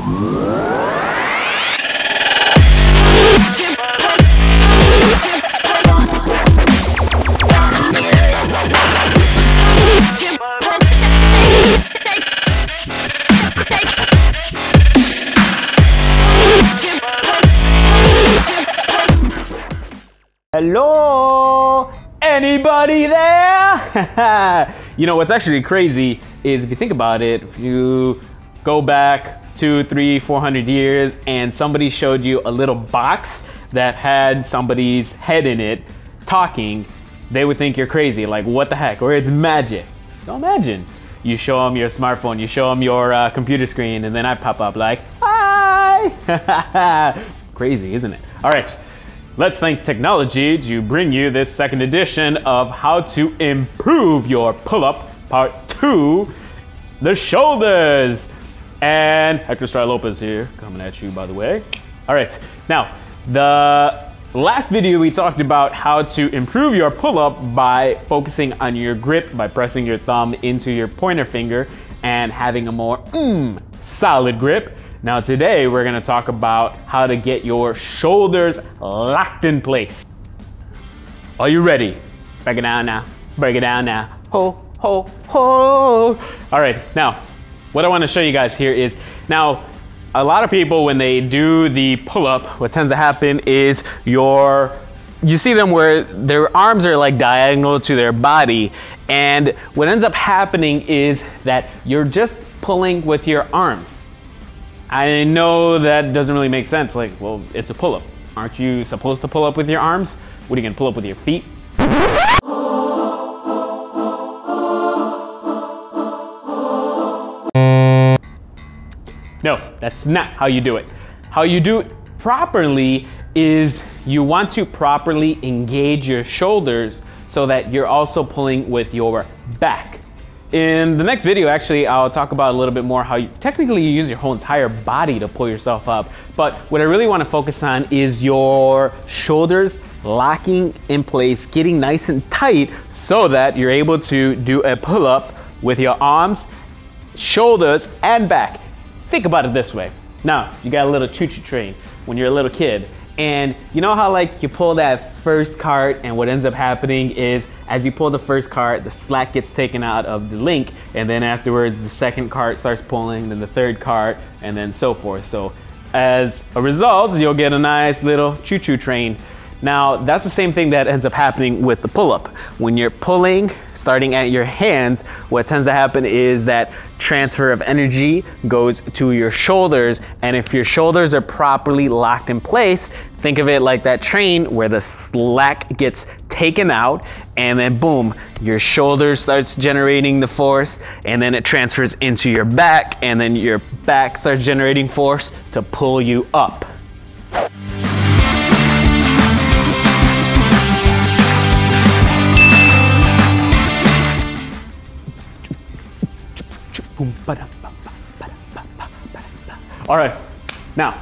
Hello? Anybody there? You know, what's actually crazy is if you think about it, if you go back 200, 300, 400 years and somebody showed you a little box that had somebody's head in it talking, they would think you're crazy. Like, what the heck? Or it's magic. So imagine you show them your smartphone, you show them your computer screen, and then I pop up like, hi! Crazy, isn't it? All right. Let's thank technology to bring you this second edition of How to Improve Your Pull-Up Part 2, the shoulders. And Hector Strada Lopez here, coming at you, by the way. All right, now, the last video we talked about how to improve your pull-up by focusing on your grip, by pressing your thumb into your pointer finger and having a more solid grip. Now today we're gonna talk about how to get your shoulders locked in place. Are you ready? Break it down now, break it down now. Ho, ho, ho. All right, now, what I wanna show you guys here is, now, a lot of people when they do the pull-up, what tends to happen is you see them where their arms are like diagonal to their body, and what ends up happening is that you're just pulling with your arms. I know that doesn't really make sense. Like, well, it's a pull-up. Aren't you supposed to pull up with your arms? What, are you gonna pull up with your feet? No, that's not how you do it. How you do it properly is you want to properly engage your shoulders so that you're also pulling with your back. In the next video, actually, I'll talk about a little bit more how you technically use your whole entire body to pull yourself up. But what I really want to focus on is your shoulders locking in place, getting nice and tight so that you're able to do a pull-up with your arms, shoulders, and back. Think about it this way. Now, you got a little choo-choo train when you're a little kid. And you know how like you pull that first cart and what ends up happening is as you pull the first cart, the slack gets taken out of the link, and then afterwards the second cart starts pulling, then the third cart, and then so forth. So as a result, you'll get a nice little choo-choo train. Now that's the same thing that ends up happening with the pull-up. When you're pulling, starting at your hands, what tends to happen is that transfer of energy goes to your shoulders, and if your shoulders are properly locked in place, think of it like that train where the slack gets taken out, and then boom, your shoulder starts generating the force, and then it transfers into your back, and then your back starts generating force to pull you up. All right, now,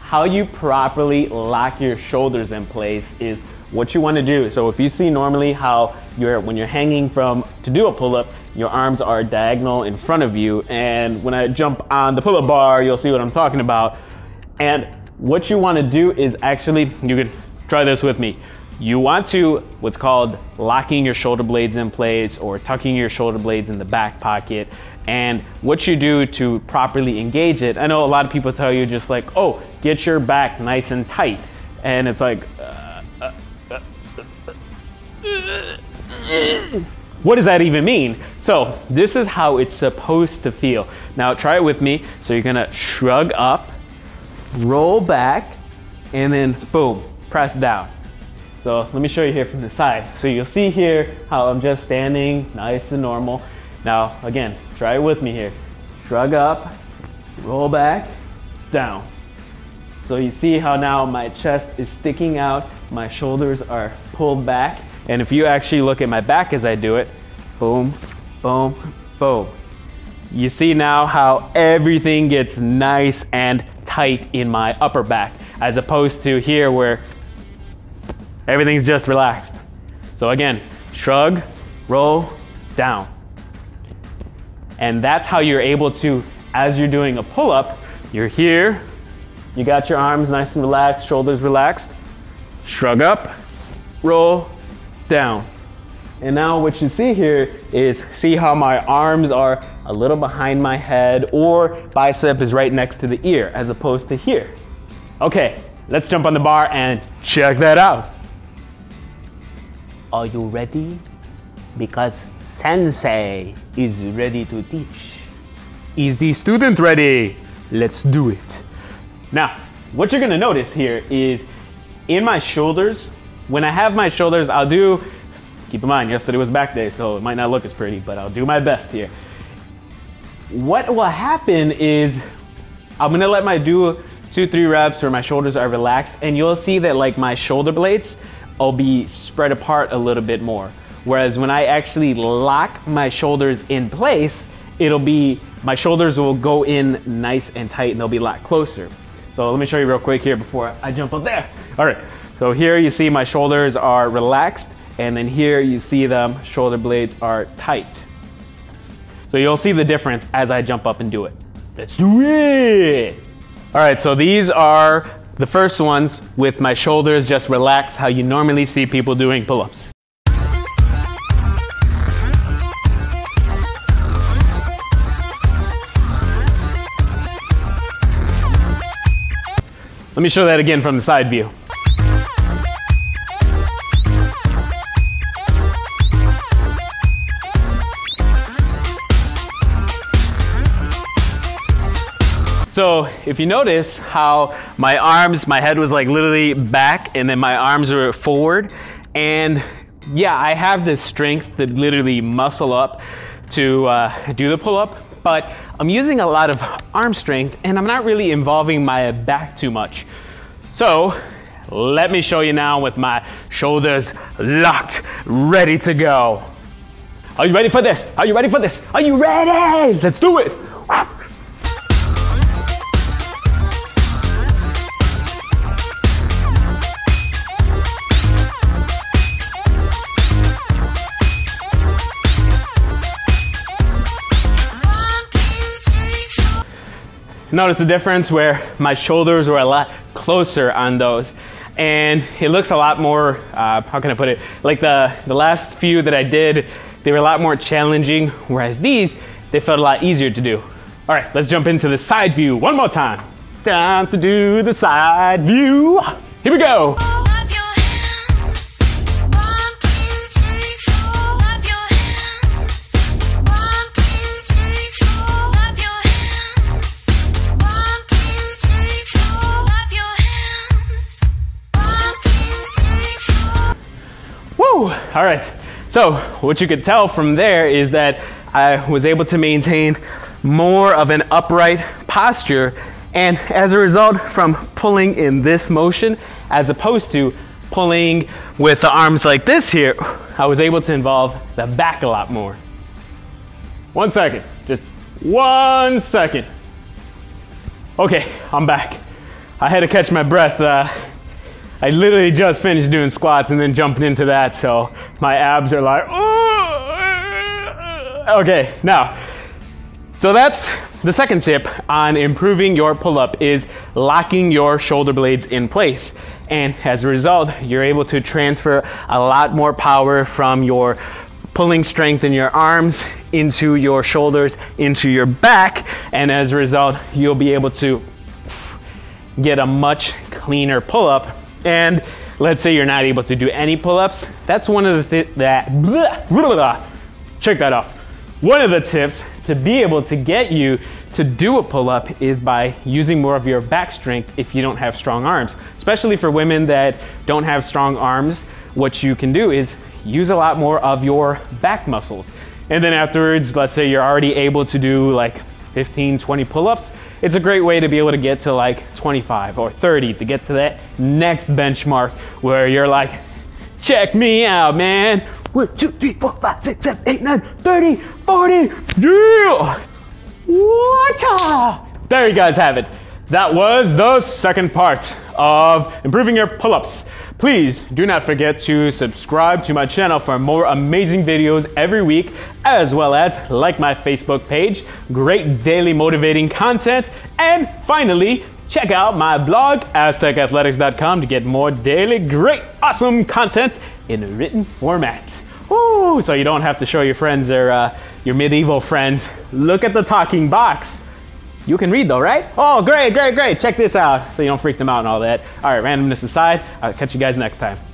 how you properly lock your shoulders in place is what you want to do. So if you see normally how when you're hanging to do a pull-up, your arms are diagonal in front of you, and when I jump on the pull-up bar, you'll see what I'm talking about. And what you want to do is actually, you can try this with me. You want to, what's called locking your shoulder blades in place or tucking your shoulder blades in the back pocket. And what you do to properly engage it, I know a lot of people tell you just like, oh, get your back nice and tight. And it's like, what does that even mean? So this is how it's supposed to feel. Now try it with me. So you're gonna shrug up, roll back, and then boom, press down. So let me show you here from the side. So you'll see here how I'm just standing nice and normal. Now, again, try it with me here. Shrug up, roll back, down. So you see how now my chest is sticking out, my shoulders are pulled back, and if you actually look at my back as I do it, boom, boom, boom. You see now how everything gets nice and tight in my upper back, as opposed to here where everything's just relaxed. So again, shrug, roll, down. And that's how you're able to, as you're doing a pull-up, You're here. You got your arms nice and relaxed, shoulders relaxed. Shrug up, roll down. And now what you see here is, see how my arms are a little behind my head, or bicep is right next to the ear as opposed to here. Okay, let's jump on the bar and check that out. Are you ready? Because Sensei is ready to teach. Is the student ready? Let's do it. Now, what you're gonna notice here is in my shoulders, when I have my shoulders, I'll do, keep in mind, yesterday was back day, so it might not look as pretty, but I'll do my best here. What will happen is I'm gonna let my do 2-3 reps where my shoulders are relaxed, and you'll see that like my shoulder blades will be spread apart a little bit more. Whereas when I actually lock my shoulders in place, it'll be, my shoulders will go in nice and tight and they'll be a lot closer. So let me show you real quick here before I jump up there. All right, so here you see my shoulders are relaxed, and then here you see them, shoulder blades are tight. So you'll see the difference as I jump up and do it. Let's do it. All right, so these are the first ones with my shoulders just relaxed, how you normally see people doing pull-ups. Let me show that again from the side view. So if you notice how my arms, my head was like literally back and then my arms were forward. And yeah, I have this strength to literally muscle up to do the pull-up, but I'm using a lot of arm strength and I'm not really involving my back too much. So let me show you now with my shoulders locked, ready to go. Are you ready for this? Are you ready for this? Are you ready? Let's do it. Notice the difference where my shoulders were a lot closer on those, and it looks a lot more, how can I put it, like the last few that I did, they were a lot more challenging, whereas these, they felt a lot easier to do. All right, let's jump into the side view one more time. Time to do the side view. Here we go. All right, so what you could tell from there is that I was able to maintain more of an upright posture, and as a result, from pulling in this motion as opposed to pulling with the arms like this here, I was able to involve the back a lot more. 1 second, just 1 second. Okay, I'm back. I had to catch my breath. I literally just finished doing squats and then jumping into that, so my abs are like, oh. Okay, now, so that's the second tip on improving your pull-up, is locking your shoulder blades in place. And as a result, you're able to transfer a lot more power from your pulling strength in your arms into your shoulders, into your back, and as a result, you'll be able to get a much cleaner pull-up. And let's say you're not able to do any pull-ups. That's one of the check that off. One of the tips to be able to get you to do a pull-up is by using more of your back strength if you don't have strong arms. Especially for women that don't have strong arms, what you can do is use a lot more of your back muscles. And then afterwards, let's say you're already able to do like 15, 20 pull-ups, it's a great way to be able to get to like 25 or 30 to get to that next benchmark where you're like, check me out, man. 1, 2, 3, 4, 5, 6, 7, 8, 9, 30, 40, yeah! Watcha! There you guys have it. that was the second part of improving your pull-ups. Please do not forget to subscribe to my channel for more amazing videos every week, as well as like my Facebook page, great daily motivating content, and finally, check out my blog, aztecathletics.com, to get more daily great, awesome content in a written format. Woo! So you don't have to show your friends or your medieval friends. Look at the talking box. You can read though, right? Oh, great, great, great. Check this out so you don't freak them out and all that. All right, randomness aside, I'll catch you guys next time.